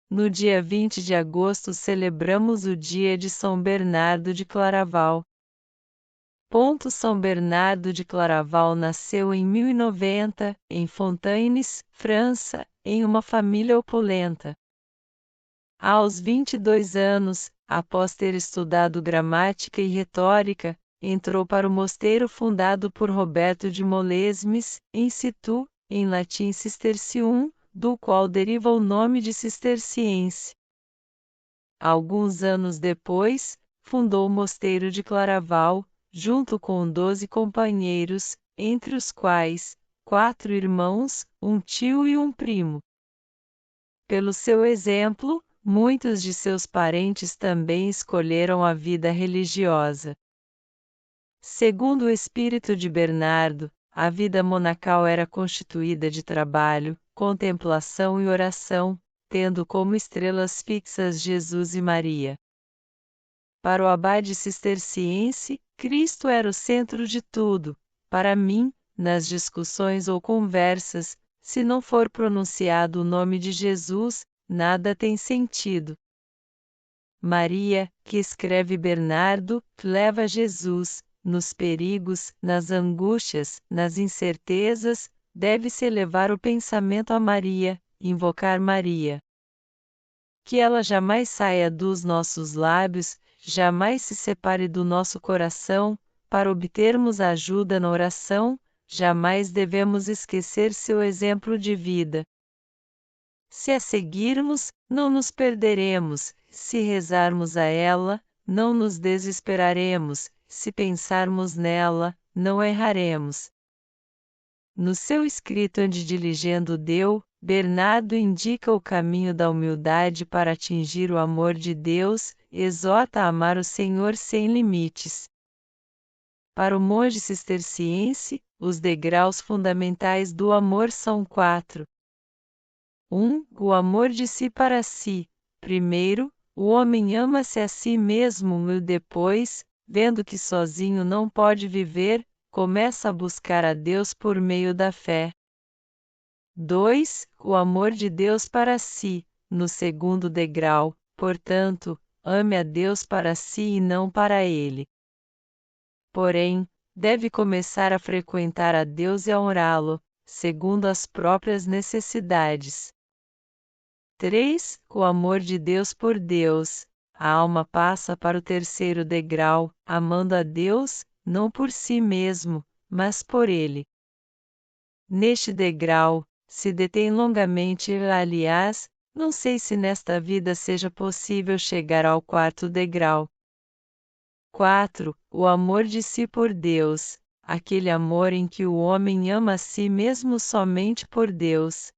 no dia 20 de agosto celebramos o dia de São Bernardo de Claraval. São Bernardo de Claraval nasceu em 1090, em Fontaines, França, em uma família opulenta. Aos 22 anos, após ter estudado gramática e retórica, entrou para o mosteiro fundado por Roberto de Molesmes, em Situ, em latim Cistercium, do qual deriva o nome de cisterciense. Alguns anos depois, fundou o mosteiro de Claraval, junto com 12 companheiros, entre os quais 4 irmãos, um tio e um primo. Pelo seu exemplo, muitos de seus parentes também escolheram a vida religiosa. Segundo o espírito de Bernardo, a vida monacal era constituída de trabalho, contemplação e oração, tendo como estrelas fixas Jesus e Maria. Para o abade cisterciense, Cristo era o centro de tudo. Para mim, nas discussões ou conversas, se não for pronunciado o nome de Jesus, nada tem sentido. Maria, que escreve Bernardo, leva Jesus, nos perigos, nas angústias, nas incertezas, deve-se elevar o pensamento a Maria, invocar Maria. Que ela jamais saia dos nossos lábios, jamais se separe do nosso coração, para obtermos ajuda na oração, jamais devemos esquecer seu exemplo de vida. Se a seguirmos, não nos perderemos, se rezarmos a ela, não nos desesperaremos, se pensarmos nela, não erraremos. No seu escrito Ande diligendo Deu, Bernardo indica o caminho da humildade para atingir o amor de Deus, exorta a amar o Senhor sem limites. Para o monge cisterciense, os degraus fundamentais do amor são 4. 1. O amor de si para si. Primeiro, o homem ama-se a si mesmo e depois, vendo que sozinho não pode viver, começa a buscar a Deus por meio da fé. 2. O amor de Deus para si. No segundo degrau, portanto, ame a Deus para si e não para ele. Porém, deve começar a frequentar a Deus e a honrá-lo, segundo as próprias necessidades. 3. O amor de Deus por Deus. A alma passa para o terceiro degrau, amando a Deus, não por si mesmo, mas por Ele. Neste degrau, se detém longamente, aliás, não sei se nesta vida seja possível chegar ao 4º degrau. 4. O amor de si por Deus, aquele amor em que o homem ama a si mesmo somente por Deus.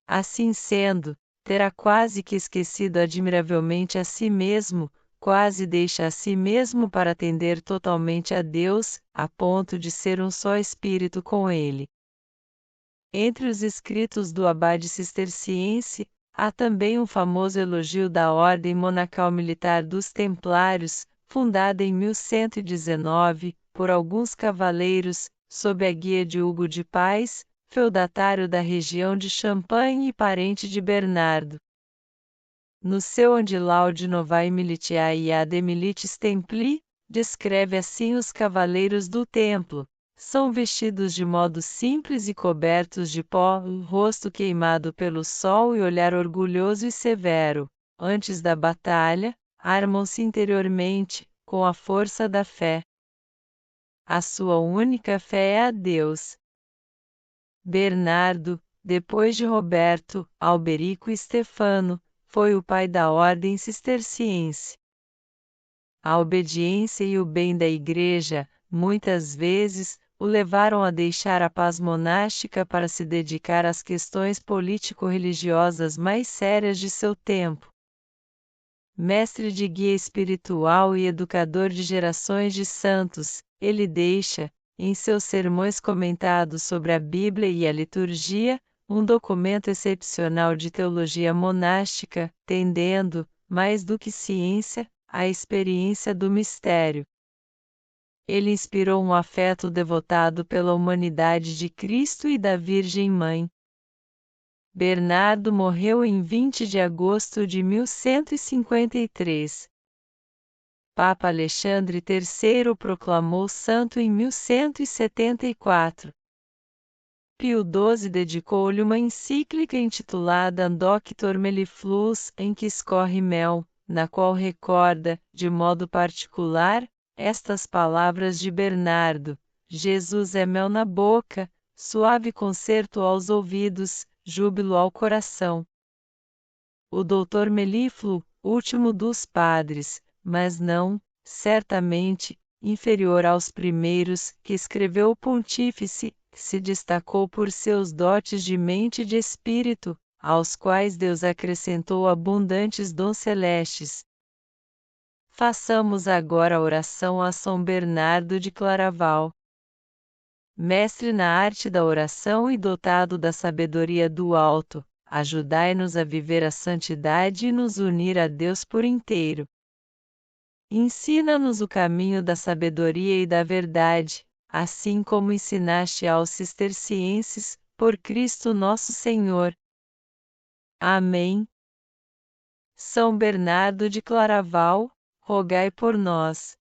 Assim sendo, terá quase que esquecido admiravelmente a si mesmo, quase deixa a si mesmo para atender totalmente a Deus, a ponto de ser um só espírito com Ele. Entre os escritos do abade cisterciense, há também um famoso elogio da Ordem Monacal Militar dos Templários, fundada em 1119, por alguns cavaleiros, sob a guia de Hugo de Paz, feudatário da região de Champagne e parente de Bernardo. No seu Ande Laude Novae Militiae ad Militis Templi, descreve assim os cavaleiros do templo. São vestidos de modo simples e cobertos de pó, o rosto queimado pelo sol e olhar orgulhoso e severo. Antes da batalha, armam-se interiormente, com a força da fé. A sua única fé é a Deus. Bernardo, depois de Roberto, Alberico e Stefano, foi o pai da ordem cisterciense. A obediência e o bem da Igreja, muitas vezes, o levaram a deixar a paz monástica para se dedicar às questões político-religiosas mais sérias de seu tempo. Mestre de guia espiritual e educador de gerações de santos, ele deixa, em seus sermões comentados sobre a Bíblia e a liturgia, um documento excepcional de teologia monástica, tendendo, mais do que ciência, à experiência do mistério. Ele inspirou um afeto devotado pela humanidade de Cristo e da Virgem Mãe. Bernardo morreu em 20 de agosto de 1153. Papa Alexandre III proclamou santo em 1174. Pio XII dedicou-lhe uma encíclica intitulada Doctor Mellifluus, em que escorre mel, na qual recorda, de modo particular, estas palavras de Bernardo: Jesus é mel na boca, suave concerto aos ouvidos, júbilo ao coração. O Dr. Melífluo, último dos padres, mas não, certamente, inferior aos primeiros, que escreveu o Pontífice, se destacou por seus dotes de mente e de espírito, aos quais Deus acrescentou abundantes dons celestes. Façamos agora a oração a São Bernardo de Claraval. Mestre na arte da oração e dotado da sabedoria do alto, ajudai-nos a viver a santidade e nos unir a Deus por inteiro. Ensina-nos o caminho da sabedoria e da verdade, assim como ensinaste aos cistercienses, por Cristo nosso Senhor. Amém. São Bernardo de Claraval, rogai por nós.